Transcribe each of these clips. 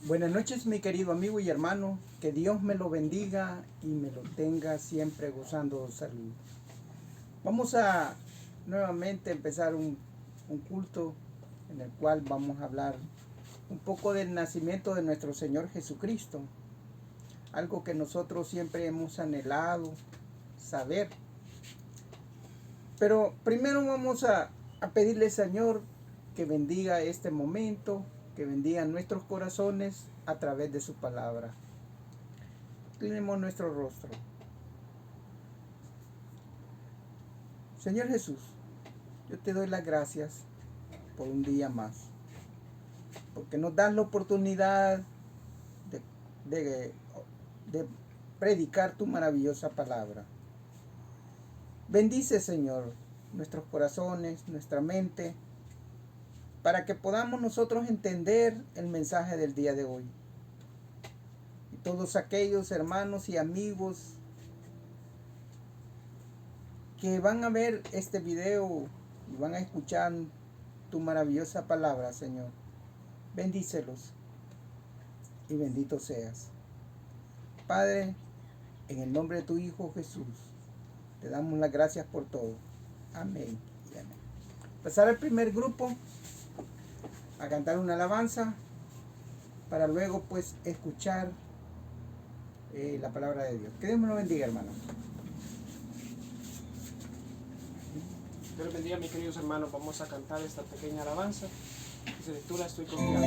Buenas noches, mi querido amigo y hermano. Que Dios me lo bendiga y me lo tenga siempre gozando salud. Vamos a nuevamente empezar un culto en el cual vamos a hablar un poco del nacimiento de nuestro Señor Jesucristo. Algo que nosotros siempre hemos anhelado saber. Pero primero vamos a pedirle, Señor, que bendiga este momento, que bendiga nuestros corazones a través de su palabra. Inclinemos nuestro rostro. Señor Jesús, yo te doy las gracias por un día más, porque nos das la oportunidad de predicar tu maravillosa palabra. Bendice, Señor, nuestros corazones, nuestra mente, para que podamos nosotros entender el mensaje del día de hoy. Y todos aquellos hermanos y amigos que van a ver este video y van a escuchar tu maravillosa palabra, Señor, bendícelos y bendito seas. Padre, en el nombre de tu Hijo Jesús, te damos las gracias por todo. Amén y amén. Pasar al primer grupo a cantar una alabanza para luego pues escuchar la palabra de Dios. Que Dios me lo bendiga, hermano. Dios les bendiga, mis queridos hermanos. Vamos a cantar esta pequeña alabanza que se titula Estoy confiado.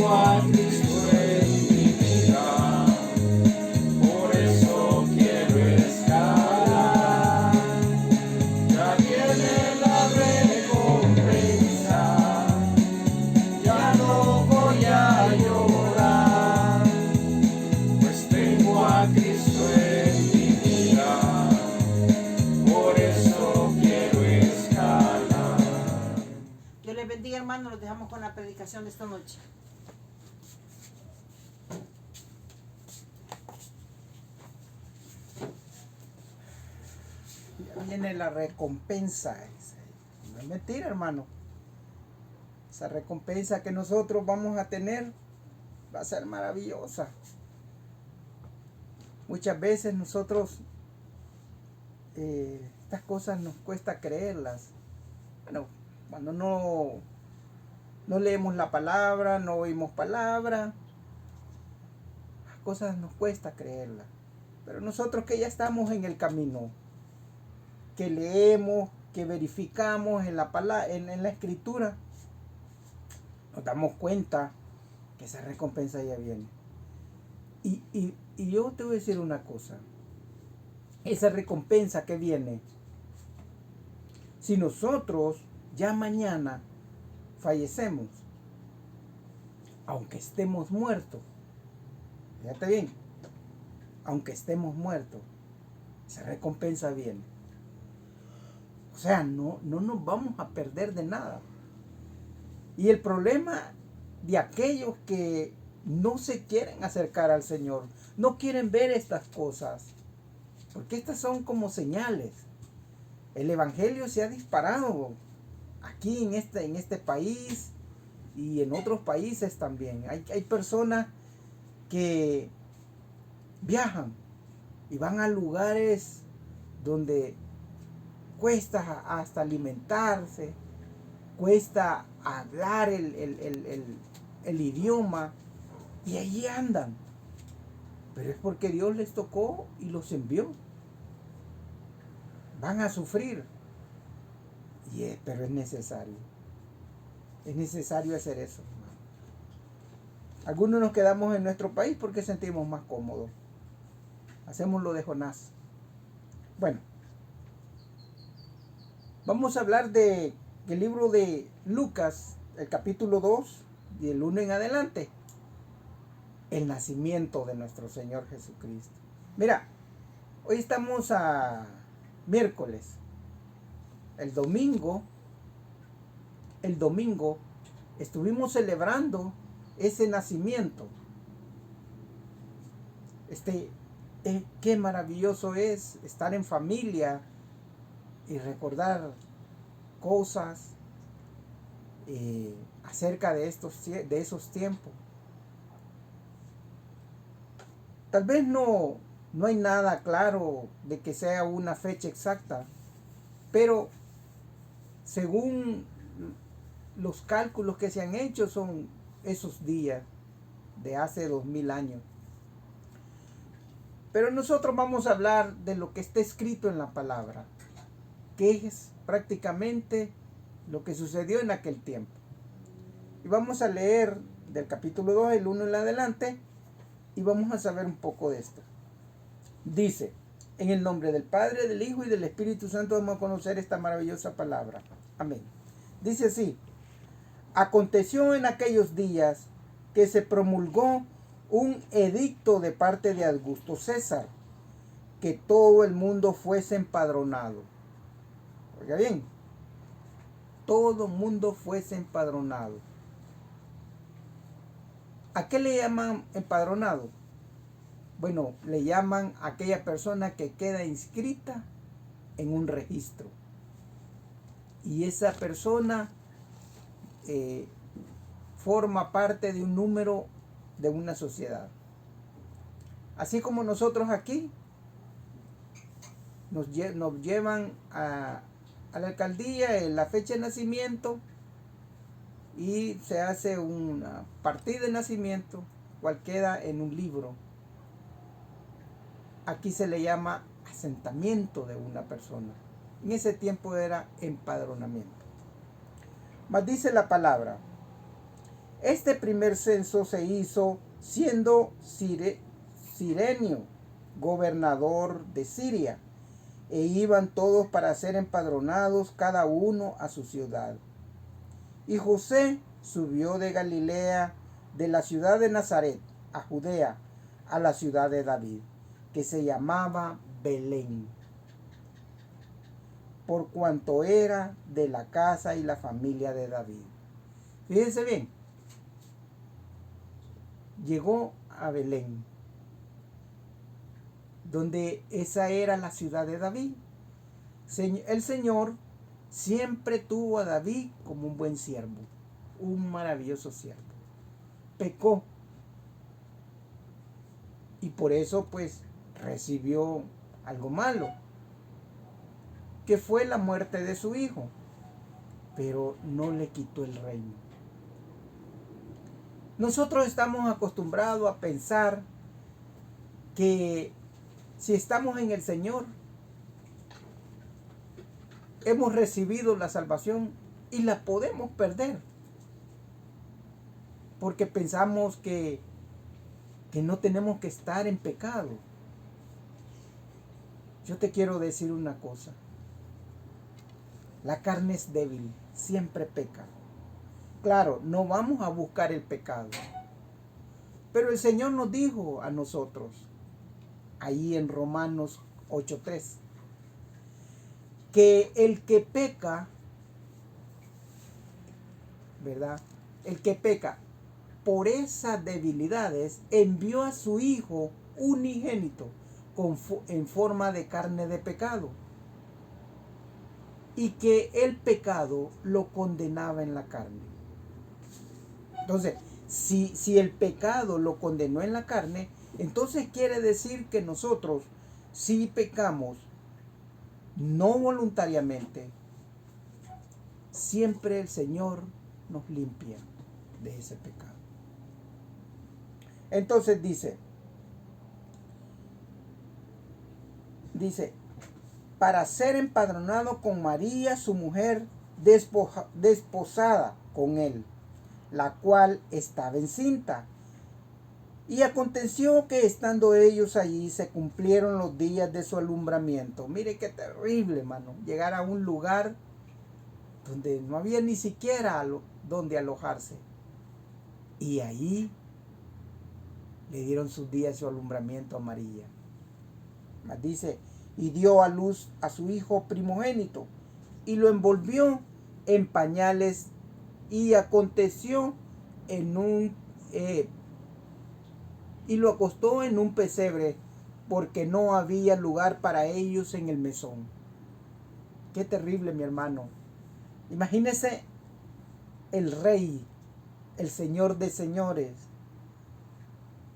tengo a Cristo en mi vida, por eso quiero escalar. Ya viene la recompensa, ya no voy a llorar, pues tengo a Cristo en mi vida, por eso quiero escalar. Dios les bendiga, hermanos. Los dejamos con la predicación de esta noche. Ya viene la recompensa. No es mentira, hermano. Esa recompensa que nosotros vamos a tener va a ser maravillosa. Muchas veces nosotros estas cosas nos cuesta creerlas. Bueno, cuando no leemos la palabra, no oímos palabra, las cosas nos cuesta creerlas. Pero nosotros que ya estamos en el camino, que leemos, que verificamos en la escritura, nos damos cuenta que esa recompensa ya viene. Y yo te voy a decir una cosa. Esa recompensa que viene, si nosotros ya mañana fallecemos, aunque estemos muertos, fíjate bien, aunque estemos muertos, esa recompensa viene. O sea, no nos vamos a perder de nada. Y el problema de aquellos que no se quieren acercar al Señor, no quieren ver estas cosas, porque estas son como señales. El evangelio se ha disparado aquí en este país y en otros países también. Hay personas que viajan y van a lugares donde cuesta hasta alimentarse, cuesta hablar el idioma, y allí andan. Pero es porque Dios les tocó y los envió. Van a sufrir, pero es necesario. Es necesario hacer eso. Algunos nos quedamos en nuestro país porque sentimos más cómodos. Hacemos lo de Jonás. Bueno, vamos a hablar del libro de Lucas, el capítulo 2, y el 1 en adelante. El nacimiento de nuestro Señor Jesucristo. Mira, hoy estamos a miércoles. El domingo estuvimos celebrando ese nacimiento. Qué maravilloso es estar en familia y recordar cosas acerca de esos tiempos. Tal vez no hay nada claro de que sea una fecha exacta, pero según los cálculos que se han hecho son esos días de hace 2000 años. Pero nosotros vamos a hablar de lo que está escrito en la palabra, que es prácticamente lo que sucedió en aquel tiempo. Y vamos a leer del capítulo 2, el 1 en adelante, y vamos a saber un poco de esto. Dice: en el nombre del Padre, del Hijo y del Espíritu Santo vamos a conocer esta maravillosa palabra. Amén. Dice así: aconteció en aquellos días que se promulgó un edicto de parte de Augusto César, que todo el mundo fuese empadronado. Oiga bien, todo el mundo fuese empadronado. ¿A qué le llaman empadronado? Bueno, le llaman a aquella persona que queda inscrita en un registro. Y esa persona forma parte de un número de una sociedad. Así como nosotros aquí nos llevan a la alcaldía en la fecha de nacimiento y se hace una partida de nacimiento, cual queda en un libro. Aquí se le llama asentamiento de una persona. En ese tiempo era empadronamiento. Mas dice la palabra: Este primer censo se hizo siendo Cirenio gobernador de Siria, e iban todos para ser empadronados cada uno a su ciudad. Y José subió de Galilea, de la ciudad de Nazaret, a Judea, a la ciudad de David, que se llamaba Belén, por cuanto era de la casa y la familia de David. Fíjense bien, llegó a Belén, donde esa era la ciudad de David. El Señor siempre tuvo a David como un buen siervo, un maravilloso siervo. Pecó y por eso pues recibió algo malo, que fue la muerte de su hijo, pero no le quitó el reino. Nosotros estamos acostumbrados a pensar que si estamos en el Señor, hemos recibido la salvación y la podemos perder, porque pensamos que no tenemos que estar en pecado. Yo te quiero decir una cosa: la carne es débil, siempre peca. Claro, no vamos a buscar el pecado, pero el Señor nos dijo a nosotros, ahí en Romanos 8:3, que el que peca, ¿verdad? El que peca por esas debilidades envió a su Hijo unigénito en forma de carne de pecado, y que el pecado lo condenaba en la carne. Entonces, si el pecado lo condenó en la carne, entonces quiere decir que nosotros, si pecamos no voluntariamente, siempre el Señor nos limpia de ese pecado. Entonces dice, para ser empadronado con María, su mujer, desposada con él, la cual estaba encinta. Y aconteció que estando ellos allí se cumplieron los días de su alumbramiento. Mire qué terrible, hermano, llegar a un lugar donde no había ni siquiera donde alojarse. Y ahí le dieron sus días de su alumbramiento a María. Mas dice, y dio a luz a su hijo primogénito, y lo envolvió en pañales, y aconteció y lo acostó en un pesebre, porque no había lugar para ellos en el mesón. Qué terrible, mi hermano. Imagínese el Rey, el Señor de señores,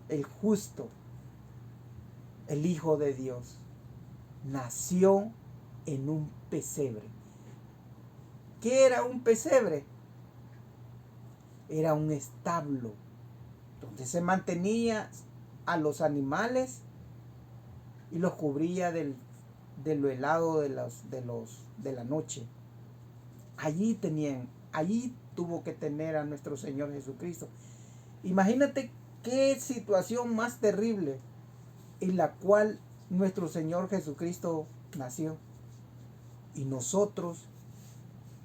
el justo, el Hijo de Dios, nació en un pesebre. ¿Qué era un pesebre? Era un establo donde se mantenía a los animales y los cubría de lo helado de la noche. Allí tuvo que tener a nuestro Señor Jesucristo. Imagínate qué situación más terrible en la cual nuestro Señor Jesucristo nació. Y nosotros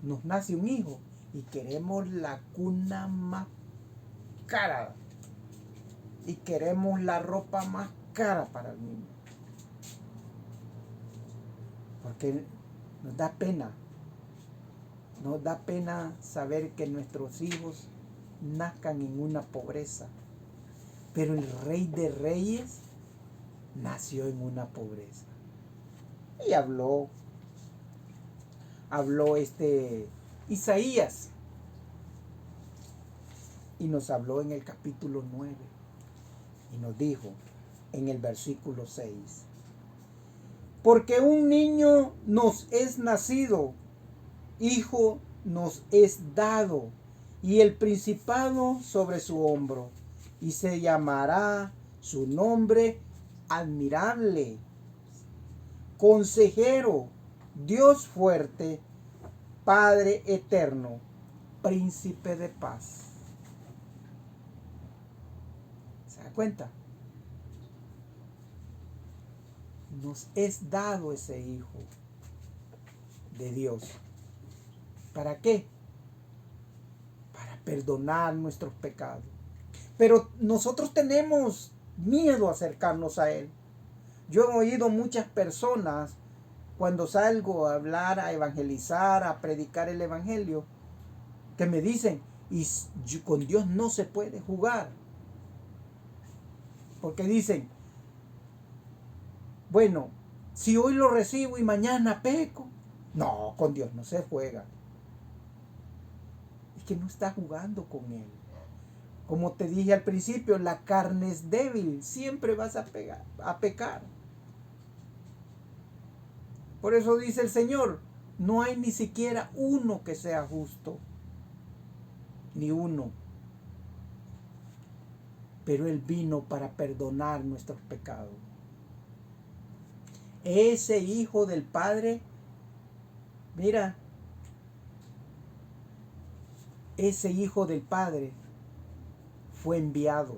nos nace un hijo y queremos la cuna más cara y queremos la ropa más cara para el niño, porque nos da pena saber que nuestros hijos nazcan en una pobreza, pero el Rey de Reyes nació en una pobreza. Y habló Isaías, y nos habló en el capítulo 9, y nos dijo en el versículo 6, porque un niño nos es nacido, hijo nos es dado, y el principado sobre su hombro, y se llamará su nombre admirable, consejero, Dios fuerte, Padre eterno, príncipe de paz. ¿Se da cuenta? Nos es dado ese Hijo de Dios. ¿Para qué? Para perdonar nuestros pecados. Pero nosotros tenemos miedo a acercarnos a Él. Yo he oído muchas personas cuando salgo a hablar, a evangelizar, a predicar el evangelio, que me dicen, y con Dios no se puede jugar. Porque dicen, bueno, si hoy lo recibo y mañana peco. No, con Dios no se juega. Es que no está jugando con Él. Como te dije al principio, la carne es débil, siempre vas a pecar. Por eso dice el Señor, no hay ni siquiera uno que sea justo, ni uno. Pero Él vino para perdonar nuestros pecados. Ese Hijo del Padre, mira, ese Hijo del Padre fue enviado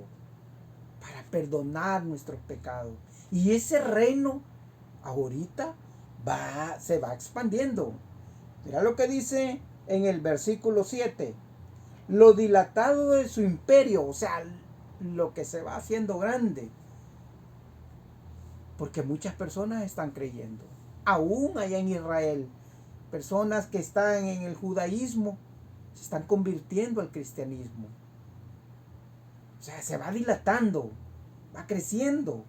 para perdonar nuestros pecados. Y ese reino ahorita se va expandiendo. Mira lo que dice en el versículo 7. Lo dilatado de su imperio, o sea, lo que se va haciendo grande. Porque muchas personas están creyendo. Aún allá en Israel, personas que están en el judaísmo se están convirtiendo al cristianismo. O sea, se va dilatando, va creciendo.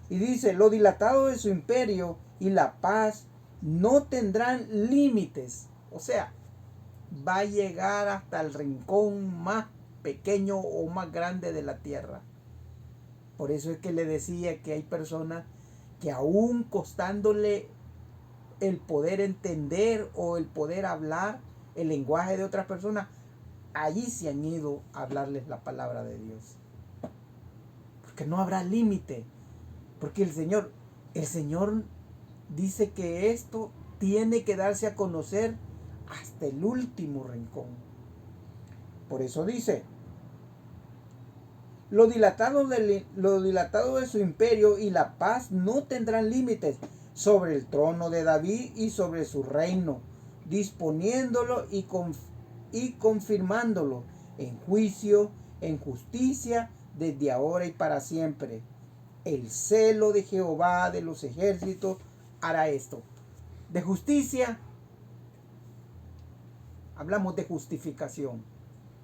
Y dice, lo dilatado de su imperio y la paz no tendrán límites. O sea, va a llegar hasta el rincón más pequeño o más grande de la tierra. Por eso es que le decía que hay personas que aún costándole el poder entender o el poder hablar el lenguaje de otras personas, allí se han ido a hablarles la palabra de Dios. Porque no habrá límite. Porque el Señor dice que esto tiene que darse a conocer hasta el último rincón. Por eso dice, lo dilatado de su imperio y la paz no tendrán límites sobre el trono de David y sobre su reino, disponiéndolo y confirmándolo en juicio, en justicia, desde ahora y para siempre. El celo de Jehová de los ejércitos hará esto. De justicia, hablamos de justificación.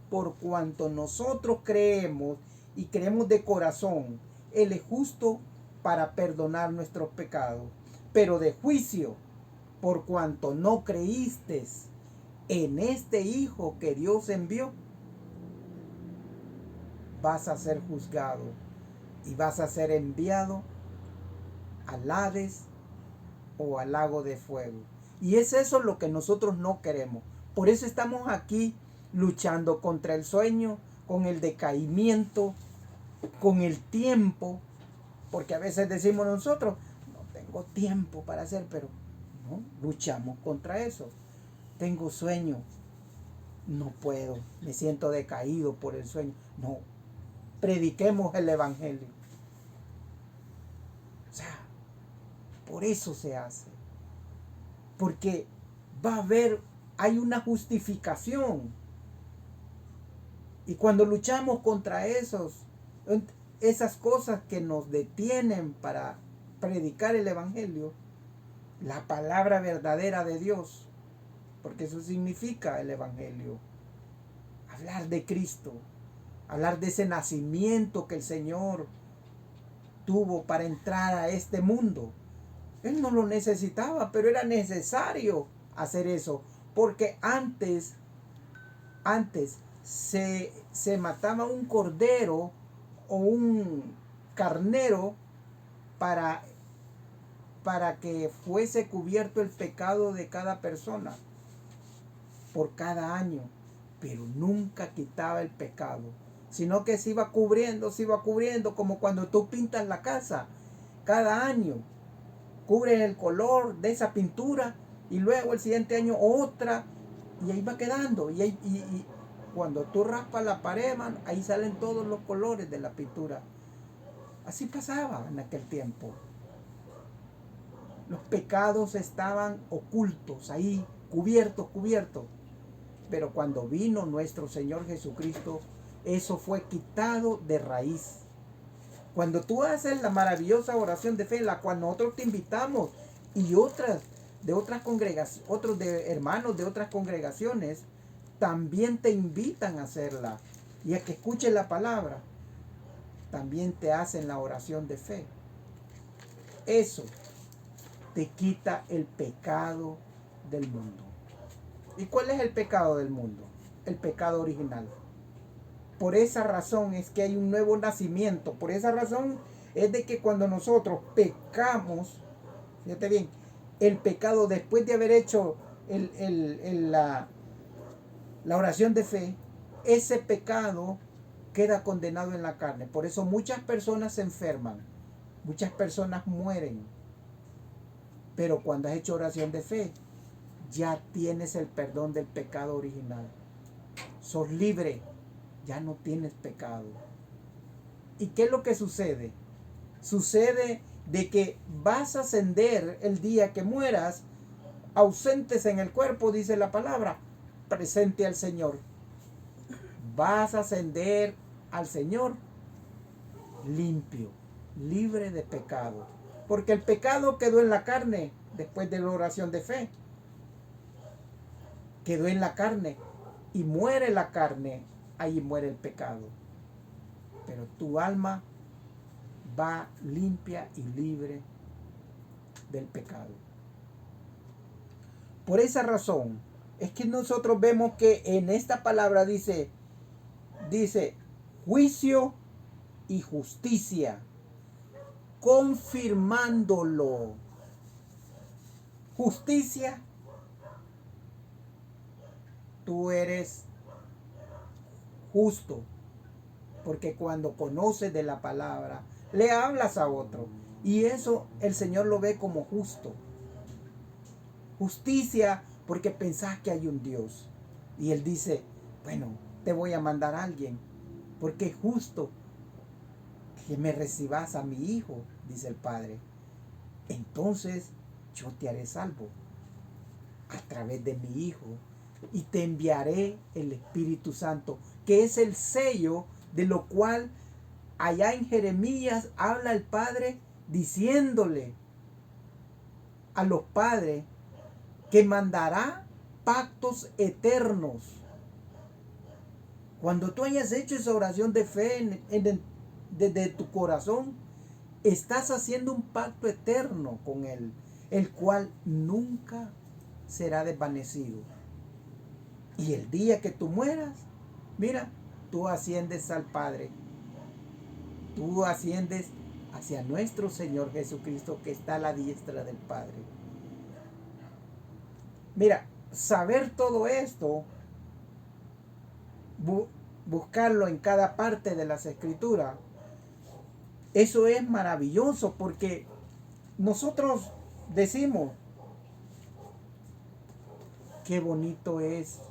Por cuanto nosotros creemos y creemos de corazón, Él es justo para perdonar nuestros pecados. Pero de juicio, por cuanto no creíste en este Hijo que Dios envió, vas a ser juzgado y vas a ser enviado al Hades o al lago de fuego. Y es eso lo que nosotros no queremos. Por eso estamos aquí luchando contra el sueño, con el decaimiento, con el tiempo, porque a veces decimos nosotros, no tengo tiempo para hacer, pero no, luchamos contra eso. Tengo sueño, no puedo, me siento decaído por el sueño. No, prediquemos el evangelio. O sea, por eso se hace. Porque hay una justificación. Y cuando luchamos contra esas cosas que nos detienen para predicar el evangelio, la palabra verdadera de Dios, porque eso significa el evangelio, hablar de Cristo, hablar de ese nacimiento que el Señor tuvo para entrar a este mundo. Él no lo necesitaba, pero era necesario hacer eso, porque antes se mataba un cordero o un carnero para que fuese cubierto el pecado de cada persona por cada año, pero nunca quitaba el pecado, sino que se iba cubriendo, como cuando tú pintas la casa. Cada año cubres el color de esa pintura y luego el siguiente año otra, y ahí va quedando, y cuando tú raspas la pared, hermano, ahí salen todos los colores de la pintura. Así pasaba en aquel tiempo. Los pecados estaban ocultos ahí, cubiertos. Pero cuando vino nuestro Señor Jesucristo, eso fue quitado de raíz. Cuando tú haces la maravillosa oración de fe, la cual nosotros te invitamos, y otros hermanos de otras congregaciones, también te invitan a hacerla y a que escuchen la palabra, también te hacen la oración de fe. Eso te quita el pecado del mundo. ¿Y cuál es el pecado del mundo? El pecado original. Por esa razón es que hay un nuevo nacimiento. Por esa razón es de que cuando nosotros pecamos, fíjate bien, el pecado después de haber hecho la oración de fe, ese pecado queda condenado en la carne. Por eso muchas personas se enferman, muchas personas mueren. Pero cuando has hecho oración de fe, ya tienes el perdón del pecado original. Sos libre, ya no tienes pecado. ¿Y qué es lo que sucede? Sucede de que vas a ascender el día que mueras, ausentes en el cuerpo, dice la palabra, presente al Señor. Vas a ascender al Señor limpio, libre de pecado. Porque el pecado quedó en la carne después de la oración de fe. Quedó en la carne y muere la carne, ahí muere el pecado. Pero tu alma va limpia y libre del pecado. Por esa razón es que nosotros vemos que en esta palabra dice juicio y justicia, confirmándolo. Justicia, tú eres justo, porque cuando conoces de la palabra, le hablas a otro, y eso el Señor lo ve como justo. Justicia, porque pensás que hay un Dios, y Él dice, bueno, te voy a mandar a alguien, porque es justo que me recibas a mi hijo, dice el Padre. Entonces yo te haré salvo a través de mi hijo, y te enviaré el Espíritu Santo, que es el sello de lo cual allá en Jeremías habla el Padre diciéndole a los padres que mandará pactos eternos. Cuando tú hayas hecho esa oración de fe desde tu corazón, estás haciendo un pacto eterno con Él, el cual nunca será desvanecido. Y el día que tú mueras, mira, tú asciendes al Padre. Tú asciendes hacia nuestro Señor Jesucristo, que está a la diestra del Padre. Mira, saber todo esto, buscarlo en cada parte de las Escrituras, eso es maravilloso, porque nosotros decimos, qué bonito es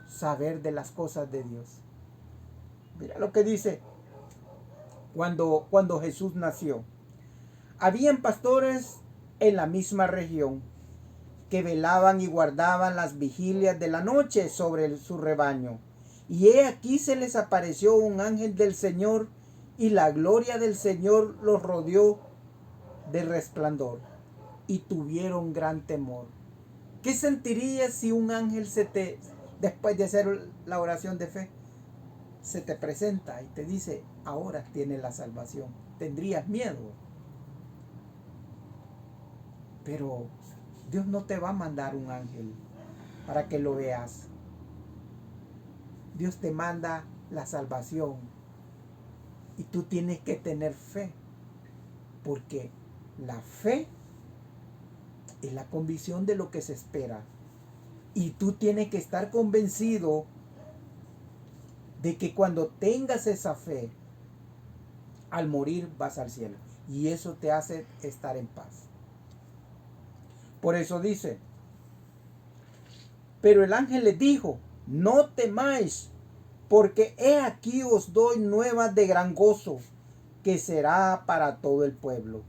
saber de las cosas de Dios. Mira lo que dice cuando Jesús nació. Habían pastores en la misma región que velaban y guardaban las vigilias de la noche sobre su rebaño. Y he aquí se les apareció un ángel del Señor, y la gloria del Señor los rodeó de resplandor, y tuvieron gran temor. ¿Qué sentirías si un ángel después de hacer la oración de fe, se te presenta y te dice, ahora tienes la salvación? ¿Tendrías miedo? Pero Dios no te va a mandar un ángel para que lo veas. Dios te manda la salvación, y tú tienes que tener fe, porque la fe es la convicción de lo que se espera, y tú tienes que estar convencido de que cuando tengas esa fe, al morir vas al cielo, y eso te hace estar en paz. Por eso dice, pero el ángel les dijo, no temáis, porque he aquí os doy nuevas de gran gozo, que será para todo el pueblo.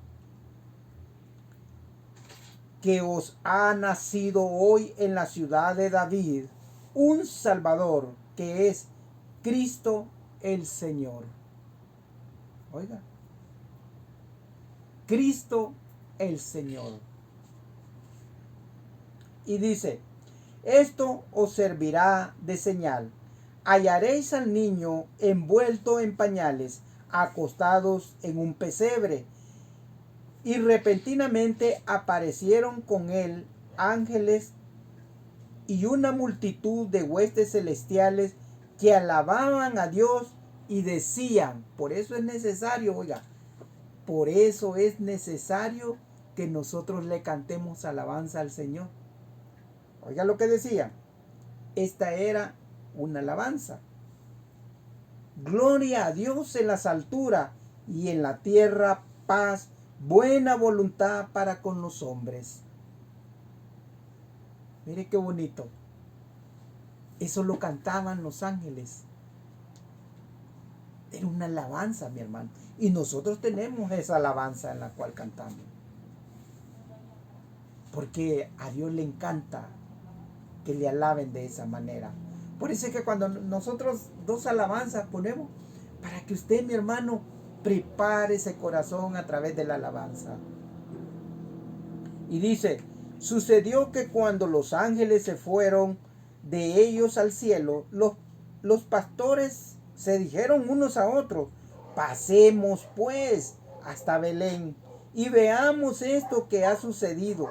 Que os ha nacido hoy en la ciudad de David un Salvador, que es Cristo el Señor. Oiga, Cristo el Señor. Y dice, esto os servirá de señal. Hallaréis al niño envuelto en pañales, acostados en un pesebre. Y repentinamente aparecieron con él ángeles y una multitud de huestes celestiales que alababan a Dios y decían, por eso es necesario, oiga, por eso es necesario que nosotros le cantemos alabanza al Señor. Oiga lo que decía. Esta era una alabanza. Gloria a Dios en las alturas y en la tierra paz, buena voluntad para con los hombres. Mire qué bonito. Eso lo cantaban los ángeles. Era una alabanza, mi hermano. Y nosotros tenemos esa alabanza en la cual cantamos. Porque a Dios le encanta que le alaben de esa manera. Por eso es que cuando nosotros dos alabanzas ponemos, para que usted, mi hermano, prepare ese corazón a través de la alabanza. Y dice, sucedió que cuando los ángeles se fueron de ellos al cielo, los pastores se dijeron unos a otros, pasemos pues hasta Belén y veamos esto que ha sucedido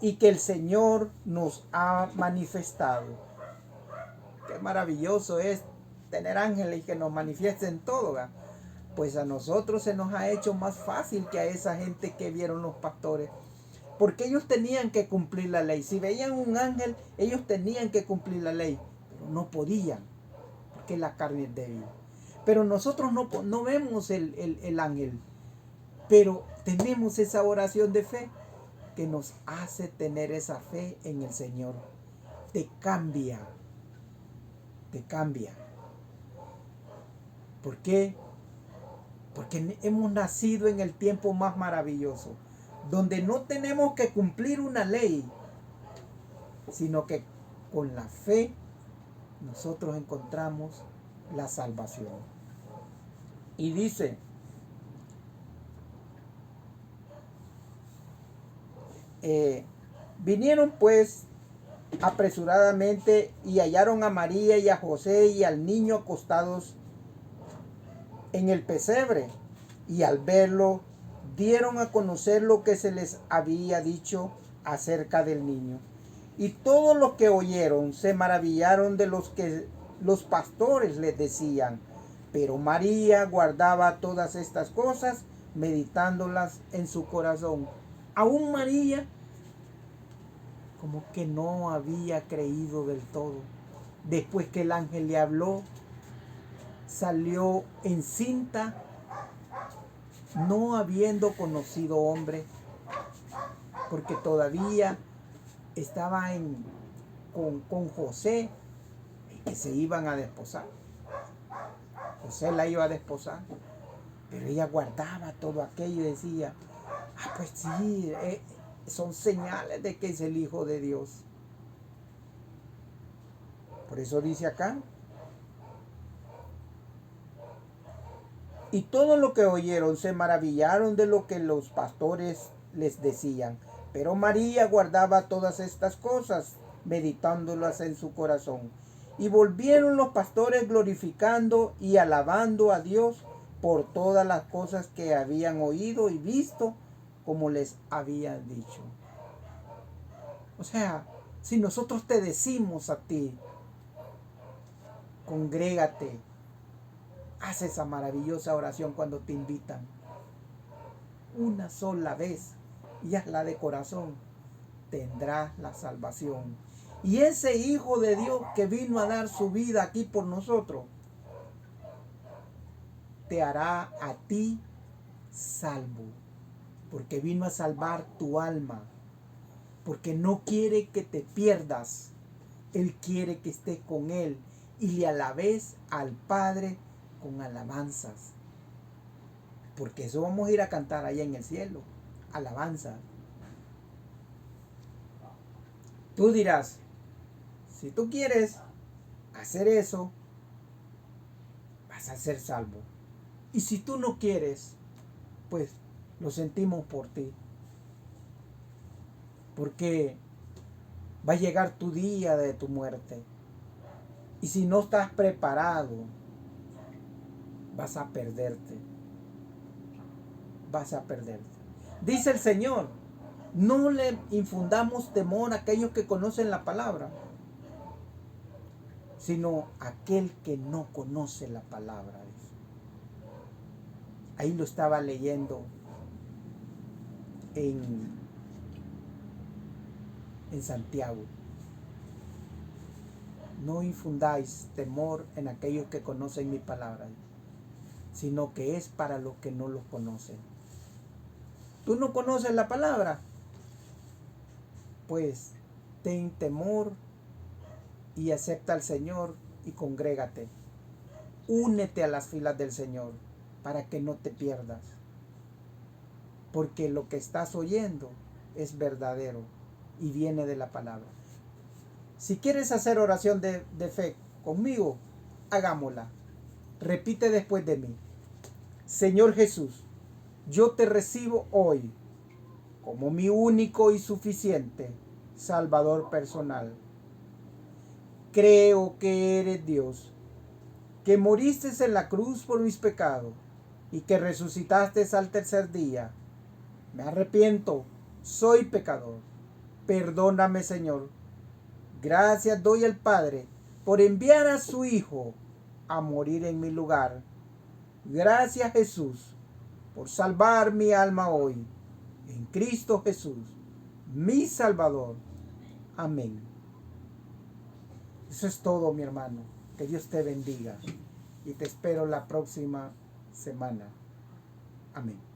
y que el Señor nos ha manifestado. Qué maravilloso es tener ángeles que nos manifiesten todo, ¿verdad? Pues a nosotros se nos ha hecho más fácil que a esa gente que vieron los pastores. Porque ellos tenían que cumplir la ley. Si veían un ángel, ellos tenían que cumplir la ley. Pero no podían, porque la carne es débil. Pero nosotros no vemos el ángel. Pero tenemos esa oración de fe que nos hace tener esa fe en el Señor. Te cambia. Te cambia. ¿Por qué? Porque hemos nacido en el tiempo más maravilloso, donde no tenemos que cumplir una ley, sino que con la fe nosotros encontramos la salvación. Y dice, vinieron pues apresuradamente y hallaron a María y a José y al niño acostados en el pesebre, y al verlo dieron a conocer lo que se les había dicho acerca del niño. Y todos los que oyeron se maravillaron de los que los pastores les decían. Pero María guardaba todas estas cosas, meditándolas en su corazón. Aún María como que no había creído del todo. Después que el ángel le habló, salió encinta, no habiendo conocido hombre, porque todavía estaba con José, que se iban a desposar. José la iba a desposar, pero ella guardaba todo aquello y decía, pues sí, son señales de que es el Hijo de Dios. Por eso dice acá, y todo lo que oyeron se maravillaron de lo que los pastores les decían. Pero María guardaba todas estas cosas, meditándolas en su corazón. Y volvieron los pastores glorificando y alabando a Dios por todas las cosas que habían oído y visto, como les había dicho. O sea, si nosotros te decimos a ti, congrégate, haz esa maravillosa oración cuando te invitan. Una sola vez y hazla de corazón. Tendrás la salvación. Y ese Hijo de Dios que vino a dar su vida aquí por nosotros, te hará a ti salvo. Porque vino a salvar tu alma. Porque no quiere que te pierdas. Él quiere que estés con Él y le alabéis al Padre con alabanzas. Porque eso vamos a ir a cantar allá en el cielo. Alabanza. Tú dirás, si tú quieres hacer eso, vas a ser salvo. Y si tú no quieres, pues lo sentimos por ti. Porque va a llegar tu día de tu muerte. Y si no estás preparado, vas a perderte. Vas a perderte. Dice el Señor, no le infundamos temor a aquellos que conocen la palabra, sino a aquel que no conoce la palabra. Ahí lo estaba leyendo en Santiago. No infundáis temor en aquellos que conocen mi palabra, sino que es para los que no los conocen. ¿Tú no conoces la palabra? Pues ten temor y acepta al Señor y congrégate. Únete a las filas del Señor para que no te pierdas. Porque lo que estás oyendo es verdadero y viene de la palabra. Si quieres hacer oración de fe conmigo, hagámosla. Repite después de mí. Señor Jesús, yo te recibo hoy como mi único y suficiente Salvador personal. Creo que eres Dios, que moriste en la cruz por mis pecados y que resucitaste al tercer día. Me arrepiento, soy pecador. Perdóname, Señor. Gracias doy al Padre por enviar a su Hijo a morir en mi lugar. Gracias, Jesús, por salvar mi alma hoy. En Cristo Jesús, mi Salvador. Amén. Eso es todo, mi hermano. Que Dios te bendiga. Y te espero la próxima semana. Amén.